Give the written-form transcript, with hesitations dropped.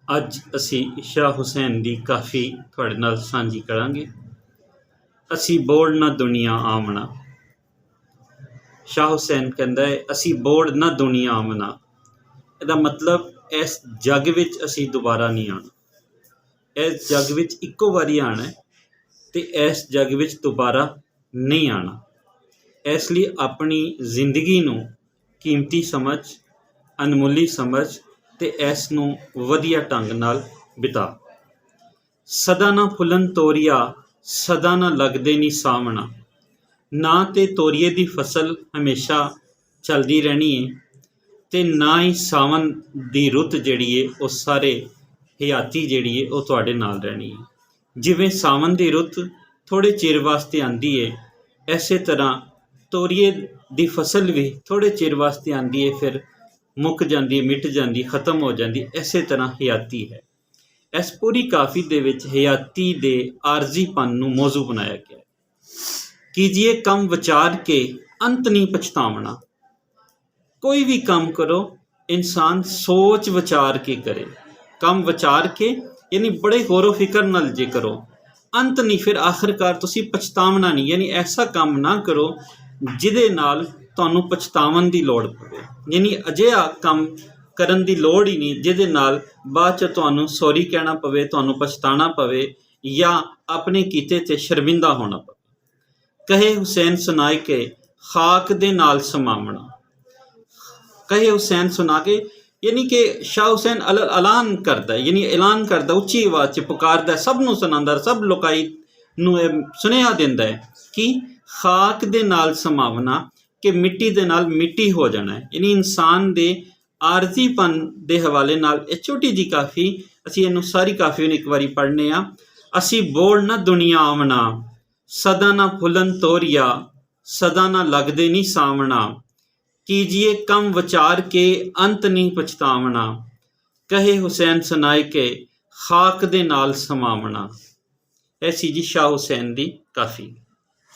ਅੱਜ ਅਸੀਂ ਸ਼ਾਹ ਹੁਸੈਨ ਦੀ ਕਾਫੀ ਤੁਹਾਡੇ ਨਾਲ ਸਾਂਝੀ ਕਰਾਂਗੇ। ਅਸੀਂ ਬੋੜ ਨਾ ਦੁਨੀਆ ਆਮਣਾ। ਸ਼ਾਹ ਹੁਸੈਨ ਕਹਿੰਦਾ ਹੈ, ਅਸੀਂ ਬੋੜ ਨਾ ਦੁਨੀਆ ਆਮਣਾ। ਇਹਦਾ ਮਤਲਬ ਇਸ ਜੱਗ ਵਿੱਚ ਅਸੀਂ ਦੁਬਾਰਾ ਨਹੀਂ ਆਉਣਾ। ਇਸ ਜੱਗ ਵਿੱਚ ਇੱਕੋ ਵਾਰੀ ਆਉਣਾ ਅਤੇ ਇਸ ਜੱਗ ਵਿੱਚ ਦੁਬਾਰਾ ਨਹੀਂ ਆਉਣਾ। ਇਸ ਲਈ ਆਪਣੀ ਜ਼ਿੰਦਗੀ ਨੂੰ ਕੀਮਤੀ ਸਮਝ, ਅਨਮੁੱਲੀ ਸਮਝ ਅਤੇ ਇਸ ਨੂੰ ਵਧੀਆ ਢੰਗ ਨਾਲ ਬਿਤਾ। ਸਦਾ ਨਾ ਫੁੱਲਣ ਤੋਰੀਆ, ਸਦਾ ਨਾ ਲੱਗਦੇ ਨੀ ਸਾਵਣਾ। ਨਾ ਤਾਂ ਤੋਰੀਏ ਦੀ ਫਸਲ ਹਮੇਸ਼ਾ ਚੱਲਦੀ ਰਹਿਣੀ ਹੈ ਅਤੇ ਨਾ ਹੀ ਸਾਵਣ ਦੀ ਰੁੱਤ ਜਿਹੜੀ ਹੈ ਉਹ ਸਾਰੇ ਹਯਾਤੀ ਜਿਹੜੀ ਹੈ ਉਹ ਤੁਹਾਡੇ ਨਾਲ ਰਹਿਣੀ ਹੈ। ਜਿਵੇਂ ਸਾਵਣ ਦੀ ਰੁੱਤ ਥੋੜ੍ਹੇ ਚਿਰ ਵਾਸਤੇ ਆਉਂਦੀ ਹੈ, ਇਸੇ ਤਰ੍ਹਾਂ ਤੋਰੀਏ ਦੀ ਫਸਲ ਵੀ ਥੋੜ੍ਹੇ ਚਿਰ ਵਾਸਤੇ ਆਉਂਦੀ ਹੈ, ਫਿਰ ਮੁੱਕ ਜਾਂਦੀ ਹੈ, ਮਿਟ ਜਾਂਦੀ, ਖ਼ਤਮ ਹੋ ਜਾਂਦੀ। ਇਸੇ ਤਰ੍ਹਾਂ ਹਯਾਤੀ ਹੈ। ਇਸ ਪੂਰੀ ਕਾਫੀ ਦੇ ਵਿੱਚ ਹਯਾਤੀ ਦੇ ਆਰਜ਼ੀਪਨ ਨੂੰ ਮੌਜੂ ਬਣਾਇਆ ਗਿਆ। ਕੀਜੀਏ ਕੰਮ ਵਿਚਾਰ ਕੇ ਅੰਤ ਨਹੀਂ ਪਛਤਾਵਣਾ। ਕੋਈ ਵੀ ਕੰਮ ਕਰੋ, ਇਨਸਾਨ ਸੋਚ ਵਿਚਾਰ ਕੇ ਕਰੇ। ਕੰਮ ਵਿਚਾਰ ਕੇ ਯਾਨੀ ਬੜੇ ਗੌਰ ਫਿਕਰ ਨਾਲ ਜੇ ਕਰੋ, ਅੰਤ ਨਹੀਂ, ਫਿਰ ਆਖਿਰਕਾਰ ਤੁਸੀਂ ਪਛਤਾਵਣਾ ਨਹੀਂ। ਯਾਨੀ ਐਸਾ ਕੰਮ ਨਾ ਕਰੋ ਜਿਹਦੇ ਨਾਲ ਤੁਹਾਨੂੰ ਪਛਤਾਵਣ ਦੀ ਲੋੜ ਪਵੇ। ਯਾਨੀ ਅਜਿਹਾ ਕੰਮ ਕਰਨ ਦੀ ਲੋੜ ਹੀ ਨਹੀਂ ਜਿਹਦੇ ਨਾਲ ਬਾਅਦ 'ਚ ਤੁਹਾਨੂੰ ਸੌਰੀ ਕਹਿਣਾ ਪਵੇ, ਤੁਹਾਨੂੰ ਪਛਤਾਉਣਾ ਪਵੇ ਜਾਂ ਆਪਣੇ ਕੀਤੇ 'ਤੇ ਸ਼ਰਮਿੰਦਾ ਹੋਣਾ ਪਵੇ। ਕਹੇ ਹੁਸੈਨ ਸੁਨਾਏ ਕੇ ਖਾਕ ਦੇ ਨਾਲ ਸਮਾਵਣਾ। ਕਹੇ ਹੁਸੈਨ ਸੁਣਾ ਕੇ ਯਾਨੀ ਕਿ ਸ਼ਾਹ ਹੁਸੈਨ ਐਲਾਨ ਕਰਦਾ, ਯਾਨੀ ਐਲਾਨ ਕਰਦਾ, ਉੱਚੀ ਆਵਾਜ਼ 'ਚ ਪੁਕਾਰਦਾ, ਸਭ ਨੂੰ ਸੁਣਾਉਂਦਾ, ਸਭ ਲੋਕਾਈ ਨੂੰ ਇਹ ਸੁਨੇਹਾ ਦਿੰਦਾ ਹੈ ਕਿ ਖਾਕ ਦੇ ਨਾਲ ਸਮਾਵਣਾ, ਕਿ ਮਿੱਟੀ ਦੇ ਨਾਲ ਮਿੱਟੀ ਹੋ ਜਾਣਾ ਹੈ। ਯਾਨੀ ਇਨਸਾਨ ਦੇ ਆਰਜ਼ੀਪਨ ਦੇ ਹਵਾਲੇ ਨਾਲ ਇਹ ਛੋਟੀ ਜਿਹੀ ਕਾਫੀ, ਅਸੀਂ ਇਹਨੂੰ ਸਾਰੀ ਕਾਫੀ ਨੂੰ ਇੱਕ ਵਾਰੀ ਪੜ੍ਹਨੇ ਆ। ਅਸੀਂ ਬੋੜ ਨਾ ਦੁਨੀਆ ਆਵਣਾ, ਸਦਾ ਨਾ ਫੁੱਲਣ ਤੋਰੀਆ, ਸਦਾ ਨਾ ਲੱਗਦੇ ਨਹੀਂ ਸਾਵਣਾ। ਕੀਜੀਏ ਕੰਮ ਵਿਚਾਰ ਕੇ ਅੰਤ ਨਹੀਂ ਪਛਤਾਵਣਾ। ਕਹੇ ਹੁਸੈਨ ਸੁਨਾਏ ਕੇ ਖਾਕ ਦੇ ਨਾਲ ਸਮਾਵਣਾ। ਇਹ ਸੀ ਜੀ ਸ਼ਾਹ ਹੁਸੈਨ ਦੀ ਕਾਫੀ।